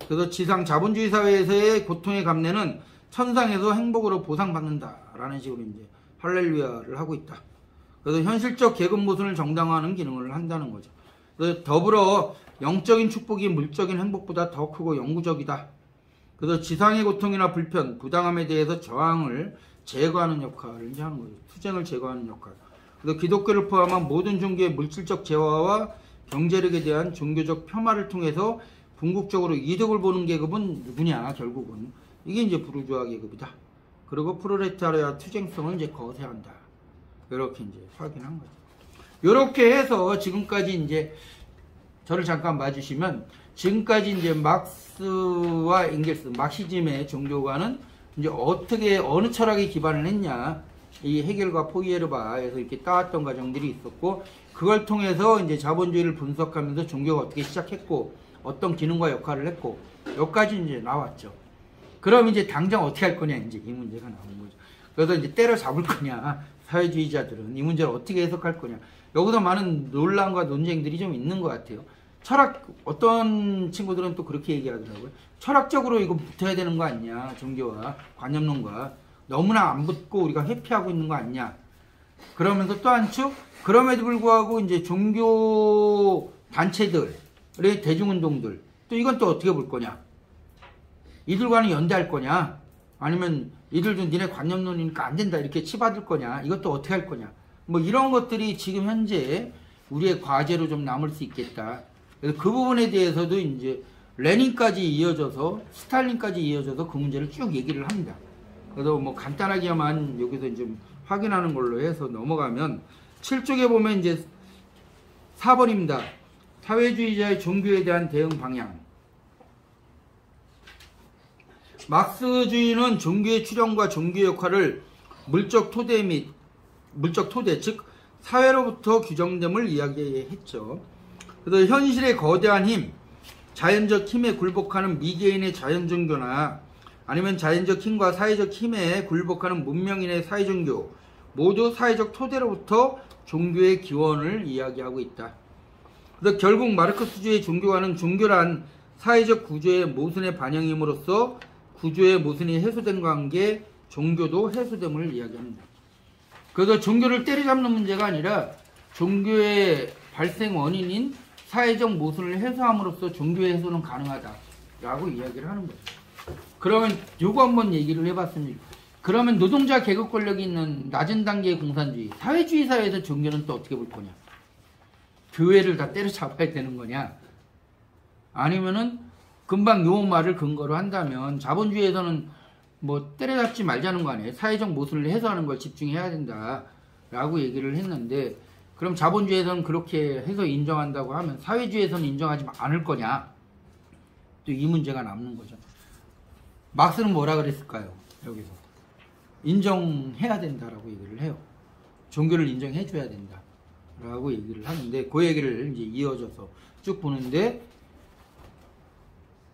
그래서 지상 자본주의 사회에서의 고통의 감내는 천상에서 행복으로 보상받는다라는 식으로 이제 할렐루야를 하고 있다. 그래서 현실적 계급 모순을 정당화하는 기능을 한다는 거죠. 그래서 더불어 영적인 축복이 물적인 행복보다 더 크고 영구적이다. 그래서 지상의 고통이나 불편, 부당함에 대해서 저항을 제거하는 역할을 이제 하는 거죠. 투쟁을 제거하는 역할. 그래서 기독교를 포함한 모든 종교의 물질적 재화와 경제력에 대한 종교적 폄하를 통해서 궁극적으로 이득을 보는 계급은 누구냐, 결국은. 이게 이제 부르주아 계급이다. 그리고 프로레타리아 투쟁성을 이제 거세한다. 이렇게 이제 확인한 거죠. 이렇게 해서 지금까지 이제 저를 잠깐 봐주시면 지금까지 이제 막스와 앵겔스, 막시즘의 종교관은 이제 어떻게 어느 철학에 기반을 했냐, 이 해겔과 포이에르바에서 이렇게 따왔던 과정들이 있었고 그걸 통해서 이제 자본주의를 분석하면서 종교가 어떻게 시작했고 어떤 기능과 역할을 했고 여기까지 이제 나왔죠. 그럼 이제 당장 어떻게 할 거냐 이제 이 문제가 나오는 거죠. 그래서 이제 때려잡을 거냐 사회주의자들은 이 문제를 어떻게 해석할 거냐. 여기서 많은 논란과 논쟁들이 좀 있는 것 같아요. 어떤 친구들은 또 그렇게 얘기하더라고요. 철학적으로 이거 붙어야 되는 거 아니냐. 종교와 관념론과 너무나 안 붙고 우리가 회피하고 있는 거 아니냐. 그러면서 또 한축, 그럼에도 불구하고 이제 종교 단체들의 대중운동들, 또 이건 또 어떻게 볼 거냐. 이들과는 연대할 거냐. 아니면 이들도 니네 관념론이니까 안 된다 이렇게 치받을 거냐. 이것도 어떻게 할 거냐. 뭐 이런 것들이 지금 현재 우리의 과제로 좀 남을 수 있겠다. 그래서 그 부분에 대해서도 이제 레닌까지 이어져서 스탈린까지 이어져서 그 문제를 쭉 얘기를 합니다. 그래서 뭐 간단하게만 여기서 좀 확인하는 걸로 해서 넘어가면 7쪽에 보면 이제 4번입니다. 사회주의자의 종교에 대한 대응 방향. 막스주의는 종교의 출현과 종교 역할을 물적 토대, 즉 사회로부터 규정됨을 이야기했죠. 그래서 현실의 거대한 힘, 자연적 힘에 굴복하는 미개인의 자연종교나 아니면 자연적 힘과 사회적 힘에 굴복하는 문명인의 사회종교, 모두 사회적 토대로부터 종교의 기원을 이야기하고 있다. 그래서 결국 마르크스주의 종교와는 종교란 사회적 구조의 모순의 반영임으로써 구조의 모순이 해소된 관계, 종교도 해소됨을 이야기합니다. 그래서 종교를 때려잡는 문제가 아니라 종교의 발생 원인인 사회적 모순을 해소함으로써 종교의 해소는 가능하다라고 이야기를 하는 거죠. 그러면 요거 한번 얘기를 해봤습니다. 그러면 노동자 계급 권력이 있는 낮은 단계의 공산주의, 사회주의 사회에서 종교는 또 어떻게 볼 거냐? 교회를 다 때려잡아야 되는 거냐? 아니면은 금방 요 말을 근거로 한다면 자본주의에서는 뭐 때려잡지 말자는 거 아니에요? 사회적 모순을 해소하는 걸 집중해야 된다라고 얘기를 했는데, 그럼 자본주의에서는 그렇게 해서 인정한다고 하면 사회주의에서는 인정하지 않을 거냐? 또 이 문제가 남는 거죠. 막스는 뭐라 그랬을까요? 여기서 인정해야 된다라고 얘기를 해요. 종교를 인정해줘야 된다라고 얘기를 하는데, 그 얘기를 이제 이어져서 쭉 보는데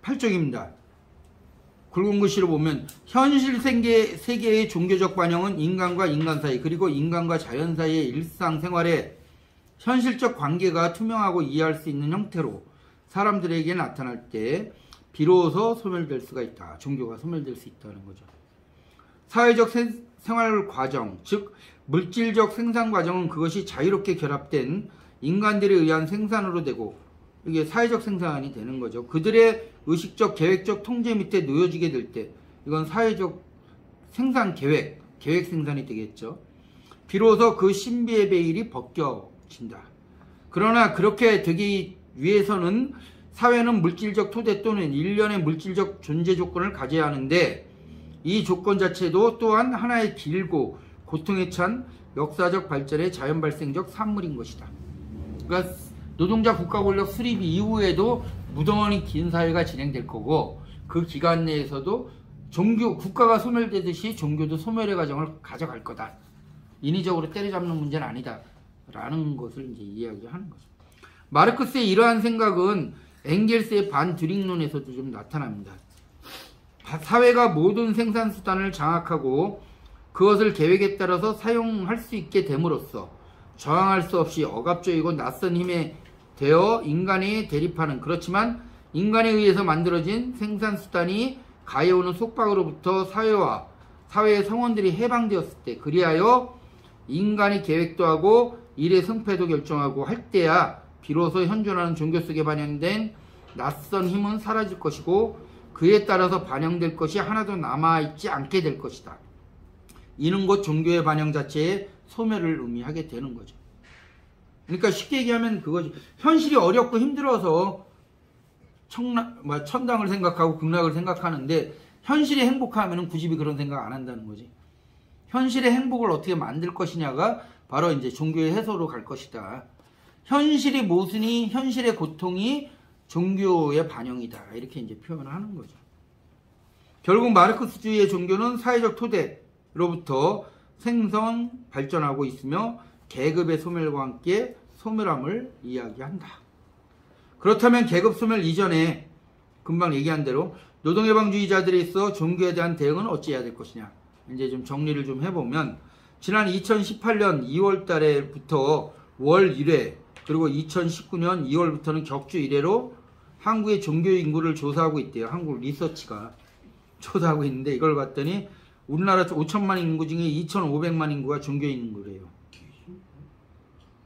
8쪽입니다. 굵은 글씨로 보면 현실 세계의 종교적 반영은 인간과 인간 사이, 그리고 인간과 자연 사이의 일상생활에 현실적 관계가 투명하고 이해할 수 있는 형태로 사람들에게 나타날 때 비로소 소멸될 수가 있다. 종교가 소멸될 수 있다는 거죠. 사회적 생활 과정, 즉 물질적 생산 과정은 그것이 자유롭게 결합된 인간들에 의한 생산으로 되고, 이게 사회적 생산이 되는 거죠. 그들의 의식적, 계획적 통제 밑에 놓여지게 될 때 이건 사회적 생산 계획 생산이 되겠죠. 비로소 그 신비의 베일이 벗겨진다. 그러나 그렇게 되기 위해서는 사회는 물질적 토대 또는 일련의 물질적 존재 조건을 가져야 하는데, 이 조건 자체도 또한 하나의 길고 고통에 찬 역사적 발전의 자연 발생적 산물인 것이다. 그러니까 노동자 국가 권력 수립 이후에도 무던히 긴 사회가 진행될 거고, 그 기간 내에서도 국가가 소멸되듯이 종교도 소멸의 과정을 가져갈 거다. 인위적으로 때려잡는 문제는 아니다. 라는 것을 이제 이야기하는 거죠. 마르크스의 이러한 생각은 엥겔스의 반듀링론에서도 좀 나타납니다. 사회가 모든 생산수단을 장악하고 그것을 계획에 따라서 사용할 수 있게 됨으로써 저항할 수 없이 억압적이고 낯선 힘에 되어 인간이 대립하는, 그렇지만 인간에 의해서 만들어진 생산수단이 가해오는 속박으로부터 사회와 사회의 성원들이 해방되었을 때, 그리하여 인간이 계획도 하고 일의 승패도 결정하고 할 때야 비로소 현존하는 종교 속에 반영된 낯선 힘은 사라질 것이고 그에 따라서 반영될 것이 하나도 남아있지 않게 될 것이다. 이는 곧 종교의 반영 자체의 소멸을 의미하게 되는 거죠. 그러니까 쉽게 얘기하면 그거지. 현실이 어렵고 힘들어서 천당을 생각하고 극락을 생각하는데, 현실이 행복하면 굳이 그런 생각 안 한다는 거지. 현실의 행복을 어떻게 만들 것이냐가 바로 이제 종교의 해소로 갈 것이다. 현실의 모순이, 현실의 고통이 종교의 반영이다. 이렇게 이제 표현을 하는 거죠. 결국 마르크스주의의 종교는 사회적 토대로부터 생성, 발전하고 있으며 계급의 소멸과 함께 소멸함을 이야기한다. 그렇다면 계급 소멸 이전에 금방 얘기한 대로 노동해방주의자들에 있어 종교에 대한 대응은 어찌해야 될 것이냐. 이제 좀 정리를 좀 해보면, 지난 2018년 2월 달에부터 월 1회, 그리고 2019년 2월부터는 격주 1회로 한국의 종교 인구를 조사하고 있대요. 한국 리서치가 조사하고 있는데, 이걸 봤더니 우리나라 5천만 인구 중에 2,500만 인구가 종교 인구래요.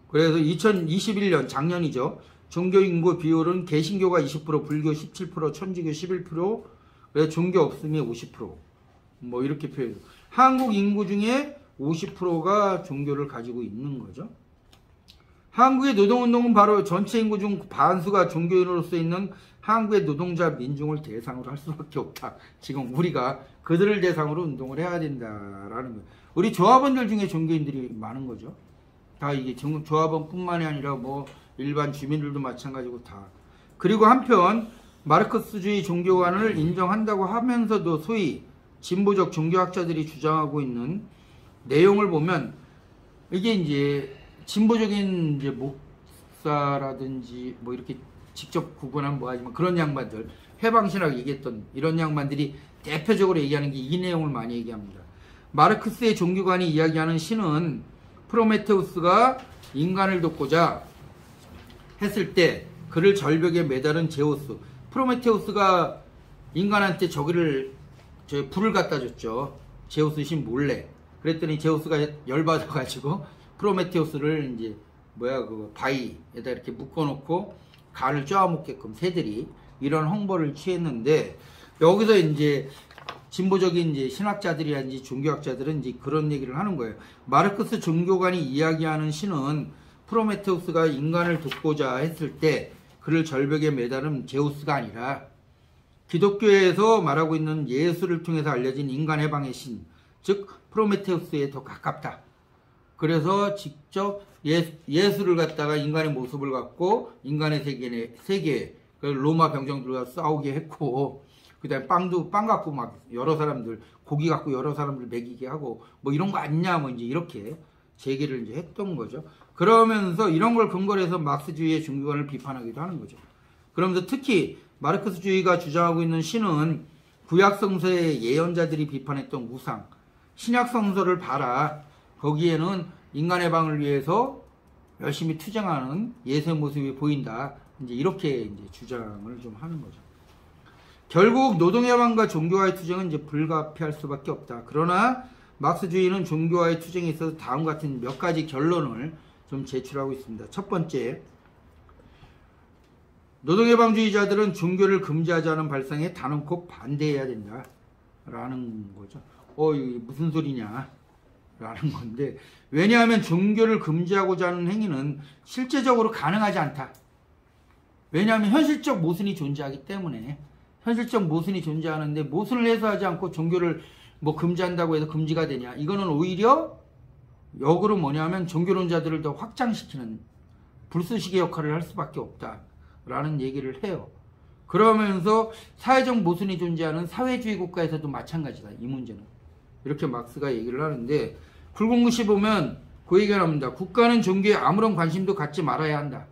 그래서 2021년 작년이죠. 종교 인구 비율은 개신교가 20%, 불교 17%, 천주교 11%, 그래서 종교 없음이 50%. 뭐 이렇게 표현해요. 한국 인구 중에 50%가 종교를 가지고 있는 거죠. 한국의 노동운동은 바로 전체 인구 중 반수가 종교인으로서 있는 한국의 노동자 민중을 대상으로 할 수밖에 없다. 지금 우리가 그들을 대상으로 운동을 해야 된다라는 거예요. 우리 조합원들 중에 종교인들이 많은 거죠. 다 이게 조합원뿐만이 아니라 뭐 일반 주민들도 마찬가지고 다. 그리고 한편 마르크스주의 종교관을 인정한다고 하면서도 소위 진보적 종교학자들이 주장하고 있는 내용을 보면, 이게 이제 진보적인 이제 목사라든지 뭐 이렇게 직접 구분하면 뭐하지만 그런 양반들, 해방신학 얘기했던 이런 양반들이 대표적으로 얘기하는 게 이 내용을 많이 얘기합니다. 마르크스의 종교관이 이야기하는 신은 프로메테우스가 인간을 돕고자 했을 때 그를 절벽에 매달은 제우스. 프로메테우스가 인간한테 불을 갖다 줬죠. 제우스 신 몰래. 그랬더니 제우스가 열받아가지고 프로메테우스를 이제 그 바위에다 이렇게 묶어놓고 간을 쪼아먹게끔 새들이 이런 홍보를 취했는데, 여기서 이제 진보적인 이제 신학자들이라든지 종교학자들은 이제 그런 얘기를 하는 거예요. 마르크스 종교관이 이야기하는 신은 프로메테우스가 인간을 돕고자 했을 때 그를 절벽에 매달은 제우스가 아니라 기독교에서 말하고 있는 예수를 통해서 알려진 인간 해방의 신, 즉 프로메테우스에 더 가깝다. 그래서 직접 예수를 갖다가 인간의 모습을 갖고 인간의 세계 로마 병정들과 싸우게 했고, 그 다음에 빵 갖고 막 여러 사람들, 고기 갖고 여러 사람들 먹이게 하고, 뭐 이런 거 아니냐, 뭐 이제 이렇게 제기를 이제 했던 거죠. 그러면서 이런 걸 근거로 해서 막스주의의 종교관을 비판하기도 하는 거죠. 그러면서 특히 마르크스주의가 주장하고 있는 신은 구약성서의 예언자들이 비판했던 우상, 신약성서를 봐라. 거기에는 인간의 방을 위해서 열심히 투쟁하는 예수의 모습이 보인다. 이제 이렇게 이제 주장을 좀 하는 거죠. 결국 노동해방과 종교와의 투쟁은 이제 불가피할 수밖에 없다. 그러나 막스주의는 종교와의 투쟁에 있어서 다음 같은 몇 가지 결론을 좀 제출하고 있습니다. 첫 번째, 노동해방주의자들은 종교를 금지하자는 발상에 단언코 반대해야 된다. 라는 거죠. 이게 무슨 소리냐? 라는 건데, 왜냐하면 종교를 금지하고자 하는 행위는 실제적으로 가능하지 않다. 왜냐하면 현실적 모순이 존재하기 때문에. 현실적 모순이 존재하는데 모순을 해소하지 않고 종교를 뭐 금지한다고 해서 금지가 되냐? 이거는 오히려 역으로 뭐냐면 종교론자들을 더 확장시키는 불쏘시개 역할을 할 수밖에 없다라는 얘기를 해요. 그러면서 사회적 모순이 존재하는 사회주의 국가에서도 마찬가지다. 이 문제는. 이렇게 막스가 얘기를 하는데, 굵은 글씨 보면 그 얘기가 나옵니다. 국가는 종교에 아무런 관심도 갖지 말아야 한다.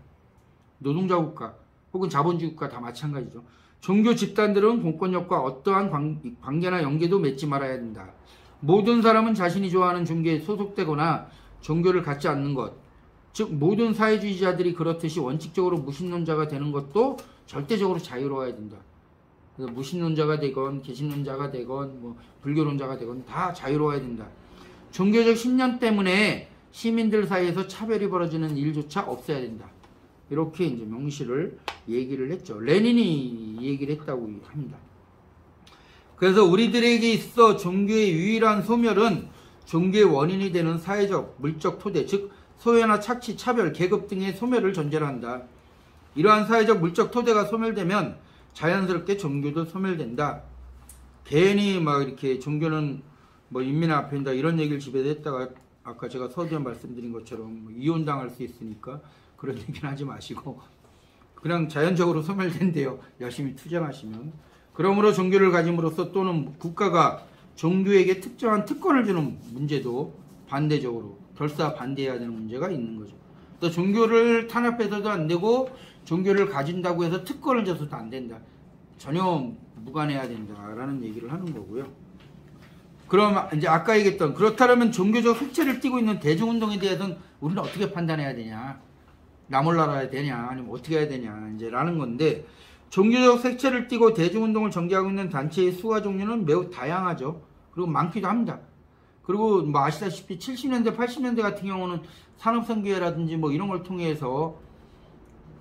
노동자 국가 혹은 자본주의 국가 다 마찬가지죠. 종교 집단들은 공권력과 어떠한 관계나 연계도 맺지 말아야 된다. 모든 사람은 자신이 좋아하는 종교에 소속되거나 종교를 갖지 않는 것, 즉 모든 사회주의자들이 그렇듯이 원칙적으로 무신론자가 되는 것도 절대적으로 자유로워야 된다. 그래서 무신론자가 되건 개신론자가 되건 뭐 불교론자가 되건 다 자유로워야 된다. 종교적 신념 때문에 시민들 사이에서 차별이 벌어지는 일조차 없어야 된다. 이렇게 이제 명시를 얘기를 했죠. 레닌이 얘기를 했다고 합니다. 그래서 우리들에게 있어 종교의 유일한 소멸은 종교의 원인이 되는 사회적, 물적 토대, 즉 소외나 착취, 차별, 계급 등의 소멸을 전제로 한다. 이러한 사회적, 물적 토대가 소멸되면 자연스럽게 종교도 소멸된다. 괜히 막 이렇게 종교는 뭐 인민의 앞에인다 이런 얘기를 집에서 했다가 아까 제가 서두에 말씀드린 것처럼 뭐 이혼당할 수 있으니까 그런 얘기는 하지 마시고 그냥 자연적으로 소멸된대요. 열심히 투쟁하시면. 그러므로 종교를 가짐으로써 또는 국가가 종교에게 특정한 특권을 주는 문제도 반대적으로 결사 반대해야 되는 문제가 있는 거죠. 또 종교를 탄압해서도 안 되고 종교를 가진다고 해서 특권을 줘서도 안 된다. 전혀 무관해야 된다라는 얘기를 하는 거고요. 그럼 이제 아까 얘기했던 그렇다면 종교적 색채를 띠고 있는 대중운동에 대해서는 우리는 어떻게 판단해야 되냐? 나 몰라라 해야 되냐? 아니면 어떻게 해야 되냐? 이제 라는 건데 종교적 색채를 띠고 대중운동을 전개하고 있는 단체의 수와 종류는 매우 다양하죠. 그리고 많기도 합니다. 그리고 뭐 아시다시피 70년대, 80년대 같은 경우는 산업선교회라든지 뭐 이런 걸 통해서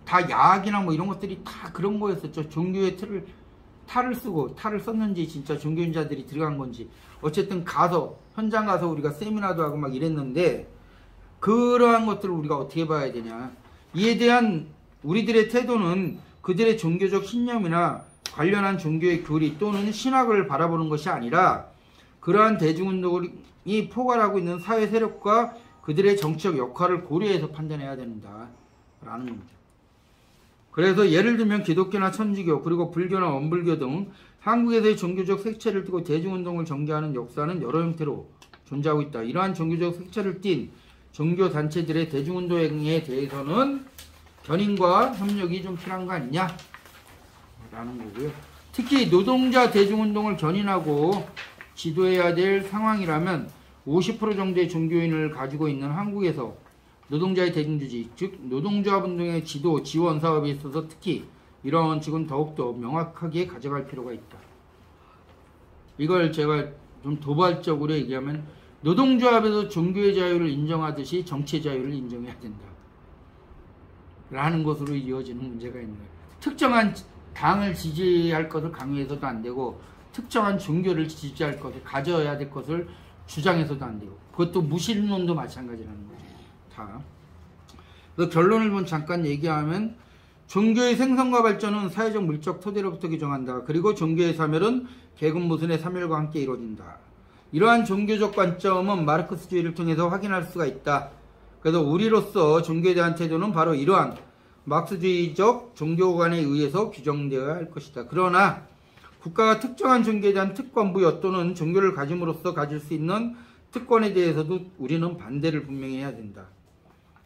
다 야학이나 뭐 이런 것들이 다 그런 거였었죠. 종교의 탈을 쓰고 탈을 썼는지 진짜 종교인자들이 들어간 건지 어쨌든 가서 현장 가서 우리가 세미나도 하고 막 이랬는데 그러한 것들을 우리가 어떻게 봐야 되냐. 이에 대한 우리들의 태도는 그들의 종교적 신념이나 관련한 종교의 교리 또는 신학을 바라보는 것이 아니라 그러한 대중운동이 포괄하고 있는 사회 세력과 그들의 정치적 역할을 고려해서 판단해야 된다 라는 겁니다. 그래서 예를 들면 기독교나 천주교 그리고 불교나 원불교 등 한국에서의 종교적 색채를 띠고 대중운동을 전개하는 역사는 여러 형태로 존재하고 있다. 이러한 종교적 색채를 띤 종교단체들의 대중운동에 대해서는 견인과 협력이 좀 필요한 거 아니냐? 라는 거고요. 특히 노동자 대중운동을 견인하고 지도해야 될 상황이라면 50% 정도의 종교인을 가지고 있는 한국에서 노동자의 대중주의, 즉 노동조합운동의 지도, 지원 사업에 있어서 특히 이러한 원칙은 더욱더 명확하게 가져갈 필요가 있다. 이걸 제가 좀 도발적으로 얘기하면 노동조합에서 종교의 자유를 인정하듯이 정치의 자유를 인정해야 된다. 라는 것으로 이어지는 문제가 있는 거예요. 특정한 당을 지지할 것을 강요해서도 안 되고 특정한 종교를 지지할 것을 가져야 될 것을 주장해서도 안 되고 그것도 무신론도 마찬가지라는 거죠. 다. 그래서 결론을 좀 잠깐 얘기하면 종교의 생성과 발전은 사회적 물적 토대로부터 규정한다. 그리고 종교의 사멸은 계급 모순의 사멸과 함께 이루어진다. 이러한 종교적 관점은 마르크스주의를 통해서 확인할 수가 있다. 그래서 우리로서 종교에 대한 태도는 바로 이러한 마르크스주의적 종교관에 의해서 규정되어야 할 것이다. 그러나 국가가 특정한 종교에 대한 특권 부여 또는 종교를 가짐으로써 가질 수 있는 특권에 대해서도 우리는 반대를 분명히 해야 된다.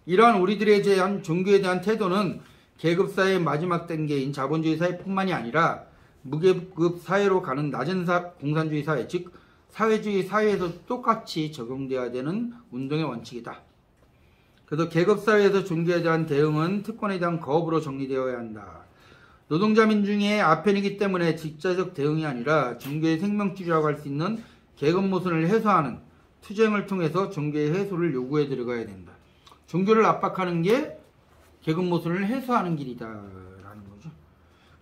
이러한 우리들에 대한 종교에 대한 태도는 계급사회의 마지막 단계인 자본주의 사회뿐만이 아니라 무계급 사회로 가는 낮은 공산주의 사회, 즉 사회주의 사회에서 똑같이 적용되어야 되는 운동의 원칙이다. 그래서 계급사회에서 종교에 대한 대응은 특권에 대한 거업으로 정리되어야 한다. 노동자 민중의 아편이기 때문에 직접적 대응이 아니라 종교의 생명줄이라고 할 수 있는 계급 모순을 해소하는 투쟁을 통해서 종교의 해소를 요구해 들어가야 된다. 종교를 압박하는 게 계급 모순을 해소하는 길이다라는 거죠.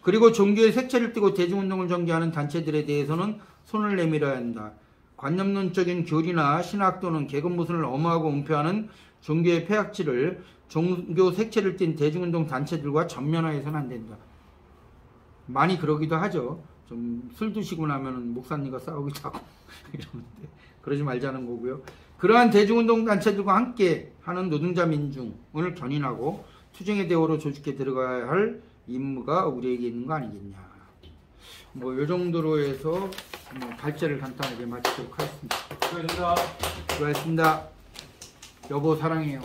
그리고 종교의 색채를 띠고 대중운동을 전개하는 단체들에 대해서는 손을 내밀어야 한다. 관념론적인 교리나 신학 또는 계급 모순을 엄호하고 은폐하는 종교의 폐악질을 종교 색채를 띤 대중운동 단체들과 전면화해서는 안 된다. 많이 그러기도 하죠. 좀 술 드시고 나면은 목사님과 싸우기도 하고 이러는데 그러지 말자는 거고요. 그러한 대중운동 단체들과 함께 하는 노동자 민중을 견인하고 투쟁의 대우로 조직해 들어가야 할 임무가 우리에게 있는 거 아니겠냐. 뭐 요 정도로 해서 발제를 간단하게 마치도록 하겠습니다. 수고하셨습니다. 수고하셨습니다. 여보 사랑해요.